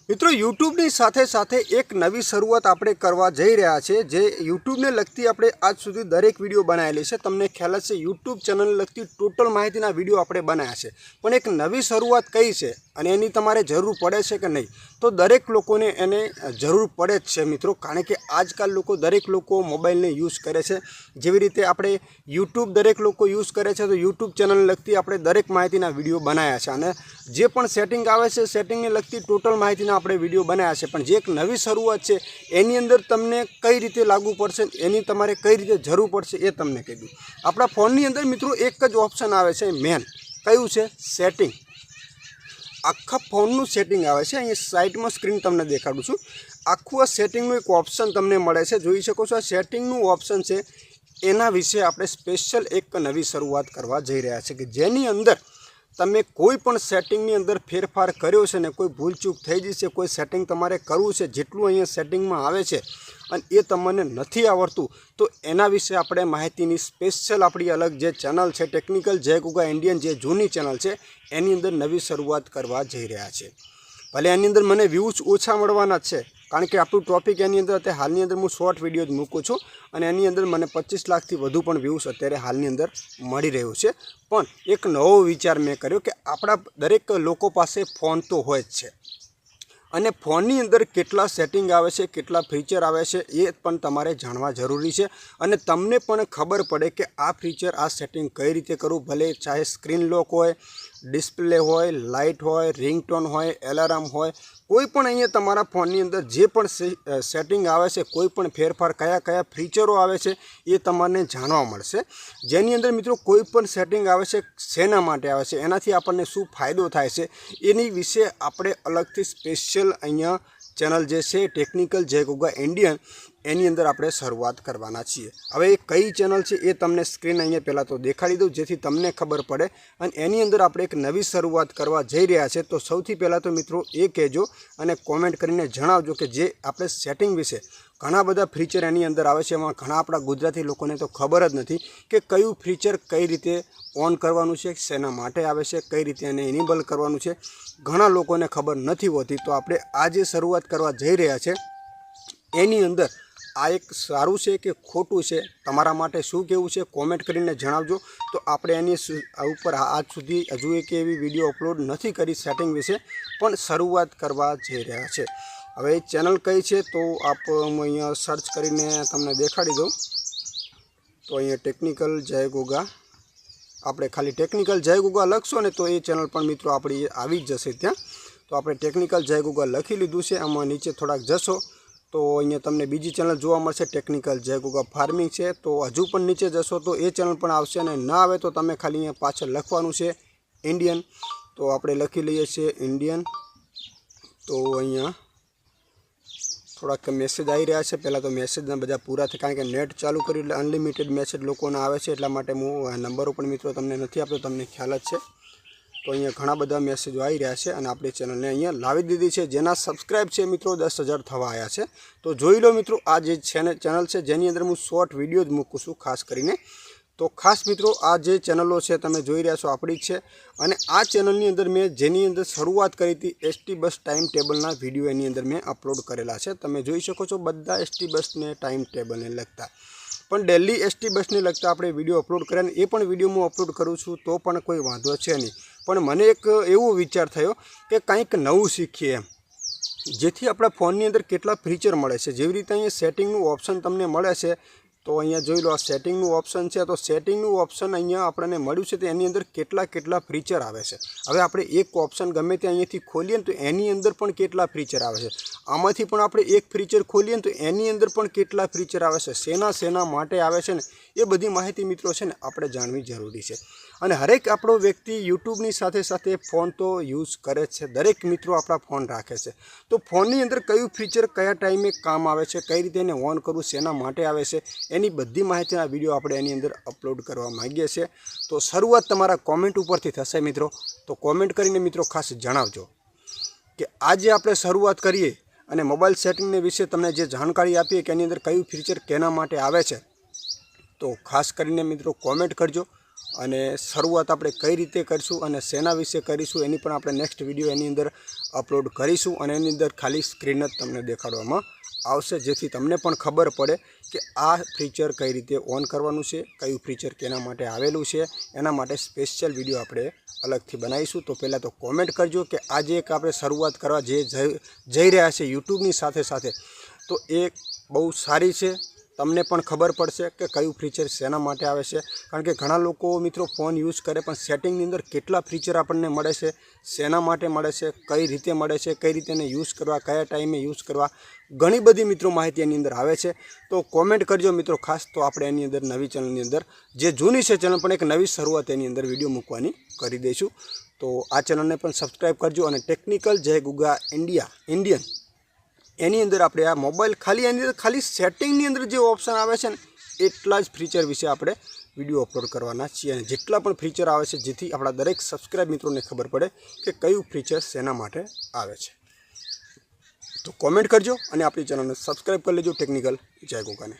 मित्रों यूट्यूबनी साथे साथे एक नवी शरूआत आपणे करवा जई रह्या छे जे यूट्यूबने लगती आपणे आज सुधी दरेक विडियो बनायेली छे। तमने ख्याल हशे यूट्यूब चेनल लगती टोटल माहितीना विडियो आपणे बनाव्या छे, पण एक नवी शरूआत कई छे अने एनी तमारे जरूर पड़े छे के नहीं, तो दरेक लोकोने एने जरूर पड़े ज छे मित्रों। कारण के आजकल लोको दरेक लोको मोबाइल ने यूज करे छे। जेवी रीते आपणे यूट्यूब दरेक लोको यूज करे छे, तो यूट्यूब चेनल लगती आपणे दरेक माहितीना विडियो बनाव्या छे अने जे पण सेटिंग आवे छे सेटिंगने लगती टोटल माहितीना આપણે વિડીયો બનાવ્યા છે। પણ જે એક નવી શરૂઆત છે એની અંદર તમને કઈ રીતે લાગુ પડશે, એની તમારે કઈ રીતે જરૂર પડશે એ તમને કહી દઉં। આપણા ફોનની અંદર મિત્રો એક જ ઓપ્શન આવે છે મેન, કયું છે? સેટિંગ। આખા ફોનનું સેટિંગ આવે છે। અહીંયા સાઈડમાં સ્ક્રીન તમને દેખાડું છું। આખું આ સેટિંગનું એક ઓપ્શન તમને મળે છે, જોઈ શકો છો। આ સેટિંગનું ઓપ્શન છે એના વિશે આપણે સ્પેશિયલ એક નવી શરૂઆત કરવા જઈ રહ્યા છે કે જેની અંદર તમે કોઈપण સેટિંगनी अंदर फेरफार कर्यो छे ने कोई भूलचूक थई जशे, कोई सेटिंग तमारे करवुं छे जेटलुं अहींया सेटिंगमां आवे छे अने ए तमने नथी आवडतुं, तो एना विषे आपणे माहितीनी स्पेशल आपणी अलग जे चेनल छे टेक्निकल जय गुगा इंडियन जे जूनी चेनल छे एनी अंदर नवी शरूआत करवा जई रह्या छे। भले एनी अंदर मने व्यूज ओछा मळवाना छे कारण के आपणुं टॉपिक एनी अंदर अत्यारे हालनी अंदर हूँ शॉर्ट विडियो ज मूकूँ छूँ अने एनी अंदर मने 25 लाखथी वधु पण व्यूज अत्यारे हालनी अंदर मळी रह्यो छे। पण एक नवो विचार मैं कर्यो कि आपणा दरेक लोको पासे फोन तो होय ज छे अने फोननी अंदर केटला सेटिंग आवे छे, केटला फीचर आवे छे ए पण तमारे जाणवा जरूरी छे अने तमने पण खबर पड़े कि आ फीचर आ सेटिंग कई रीते करवुं। भले चाहे स्क्रीन लॉक होय, डिस्प्ले होय, लाइट होय, रिंगटोन होय, एलार्म होय, कोईपण अहींया तमारा फोननी अंदर जे पण सेटिंग आवे छे, कोईपण फेरफार कया कया फीचरो आवे छे ए तमने जाणवा मळशे। जेनी अंदर मित्रों कोईपण सेटिंग आवे छे शेना माटे आवे छे, एनाथी आपणने शुं फायदो थाय छे एनी विषे आपणे अलगथी स्पेशल अहींया चेनल जे छे टेक्निकल जय गुगा इंडियन एनी अंदर आपणे शरूआत करवाना छीए। हवे कई चेनल छे ए तमने स्क्रीन अहींया पहेला तो देखाड़ी दऊं जेथी तमने खबर पड़े अने एनी अंदर आपणे एक नवी शरूआत करवा जई रह्या छे। तो सौथी पहेला तो मित्रों ए कहेजो अने कॉमेंट करीने जणावजो कि जे आपणे सेटिंग विषे घणा बधा फीचर एनी अंदर आवे छे, एमां घणा आपणा गुजराती लोकोने तो खबर ज नथी कि कयुं फीचर कई रीते ऑन करवानुं छे, शेना माटे आवे छे, कई रीते एने इनेबल करवानुं छे, घणा लोकोने खबर नथी होती। तो आपणे आ जे शरूआत करवा जई रह्या छे एनी अंदर आ एक सारूं छे कि खोटुं छे, तमारा माटे शुं कहेवुं छे कॉमेंट करीने जणावजो। तो आपणे एनी उपर आज सुधी हजू एक एवी विडियो अपलोड नथी करी सेटिंग विषे, पण शरूआत करवा जई रह्या छे। हवे चेनल कई छे तो आप अहींया सर्च करीने तमने देखाड़ी दऊं। तो अहींया टेक्निकल जय गुगा, आपणे खाली टेक्निकल जय गुगा लखशो ने तो ए चेनल पण मित्रों आपणी आवी ज जशे त्यां। तो आपणे टेक्निकल जय गुगा लखी लीधुं छे। आमां नीचे थोड़ाक जशो तो अहींया तमने बीजी चेनल जोवा मळशे टेक्निकल जय गुगा फार्मिंग छे। तो हजू पण नीचे जशो तो ए चेनल पण आवशे अने न आवे तो तमे खाली अहींया पाछळ लखवानुं छे इंडियन। तो आपणे लखी लईए छीए इंडियन। तो अहींया थोड़ाक मैसेज आई रह्या छे, पहला तो मैसेजना बधा पूरा थे कारण के नेट चालू करी એટલે अनलिमिटेड मैसेज लोकोने आवे छे, એટલા માટે હું નંબરો પણ મિત્રો તમને નથી આપતો, તમને ખ્યાલ જ છે। तो अहींया घणा बधा मैसेजो आई रह्या छे अने आपणी चेनलने अहींया लावी दीधी छे। जेना सब्सक्राइब छे मित्रों 10,000 थवा आया छे। तो जोई लो मित्रों आ जे चेनल छे जेनी अंदर हूँ शॉर्ट विडियो ज मूकું છું खास करीने। तो खास मित्रों आ जे चेनलो छे तमे जोई रह्या छो आपणी छे अने आ चेनलनी अंदर मैं जेनी अंदर शरूआत करी थी ST bus time टेबलना video any अंदर मैं अपलोड करेला छे। तमे जोई शको छो बधा एसटी बसने टाइम टेबलने लगता, पण डेली एसटी बसने लगता आपणे विडियो अपलोड करे ने ए पण विडियो हूँ अपलोड करूँ छूँ तो पण कोई वांधो छे नहीं। पण मने एक एवो विचार थयो कि कंईक नवुं शीखीए एम, जेथी आपणा फोननी अंदर केटला फीचर मळे छे। जेवी रीते अहींया सेटिंगनुं ऑप्शन तमने मळे छे तो अहींया जोई लो आ सेटिंगनुं ऑप्शन छे। तो सेटिंगनुं ऑप्शन अहींया आपणे मळ्युं छे तो एनी अंदर केटला केटला फीचर आवे छे। हवे आपणे एक ऑप्शन गमे ते अहींयाथी खोलीए ने तो एनी अंदर पण केटला फीचर आवे छे, आमांथी पण आपणे एक फीचर खोलीए ने तो एनी अंदर पण केटला फीचर आवे छे, शेना शेना माटे आवे छे ने ए बधी माहिती मित्रों छे ने आपणे जाणवी जरूरी छे। अने हरेक आपणो व्यक्ति यूट्यूबनी साथे साथे फोन तो यूज करे छे, दरेक मित्रों आपणा फोन राखे छे। तो फोननी अंदर कयुं फीचर कया टाइमे काम आवे छे, कई रीते एने ऑन करवुं, शेना माटे आवे छे, एनी बधी माहितीना विडियो आपणे एनी अंदर अपलोड करवा मांगीए छीए। तो शरूआत तमारा कॉमेंट उपरथी थशे मित्रों। तो कॉमेंट करीने मित्रों खास जणावजो कि आज आपणे शरूआत करीए अने मोबाइल सेटिंगने विषे तमने जे जानकारी आपीए कि एनी अंदर कयुं फीचर केना माटे आवे छे। तो खास करीने मित्रों कॉमेंट करजो અને શરૂઆત આપણે કઈ રીતે કરીશું અને શેના વિશે કરીશું એની પણ આપણે નેક્સ્ટ વિડીયો એની અંદર અપલોડ કરીશું અને એની અંદર ખાલી સ્ક્રીન જ તમને દેખાડવામાં આવશે, જેથી તમને પણ ખબર પડે કે આ ફીચર કઈ રીતે ઓન કરવાનું છે, કયું ફીચર કેના માટે આવેલું છે, એના માટે સ્પેશિયલ વિડીયો આપણે અલગથી બનાવીશું. તો પહેલાં તો કોમેન્ટ કરજો કે આજે એક આપણે શરૂઆત કરવા જઈ રહ્યા છે યુટ્યુબની સાથે સાથે, તો એ બહુ સારી છે. તમને પણ ખબર પડશે કે કયું ફીચર શેના માટે આવે છે, કારણ કે ઘણા લોકો મિત્રો ફોન યુઝ કરે પણ સેટિંગની અંદર કેટલા ફીચર આપણને મળે છે, શેના માટે મળે છે, કઈ રીતે મળે છે, કઈ રીતે એને યુઝ કરવા, કયા ટાઈમે યુઝ કરવા, ઘણી બધી મિત્રો માહિતી એની અંદર આવે છે. તો કોમેન્ટ કરજો મિત્રો ખાસ. તો આપણે એની અંદર નવી ચેનલની અંદર જે જૂની છે ચેનલ પણ એક નવી શરૂઆત એની અંદર વિડીયો મૂકવાની કરી દઈશું. તો આ ચેનલને પણ સબસ્ક્રાઈબ કરજો. અને ટેકનિકલ જય ગુગા ઇન્ડિયન એની અંદર આપણે આ મોબાઈલ ખાલી એની અંદર ખાલી સેટિંગની અંદર જે ઓપ્શન આવે છે ને એટલા જ ફીચર વિશે આપણે વિડીયો અપલોડ કરવાના છીએ, અને જેટલા પણ ફીચર આવે છે જેથી આપણા દરેક સબસ્ક્રાઈબ મિત્રોને ખબર પડે કે કયું ફીચર શેના માટે આવે છે. તો કોમેન્ટ કરજો અને આપણી ચેનલને સબસ્ક્રાઈબ કરી લેજો ટેકનિકલ જય ગોગાને.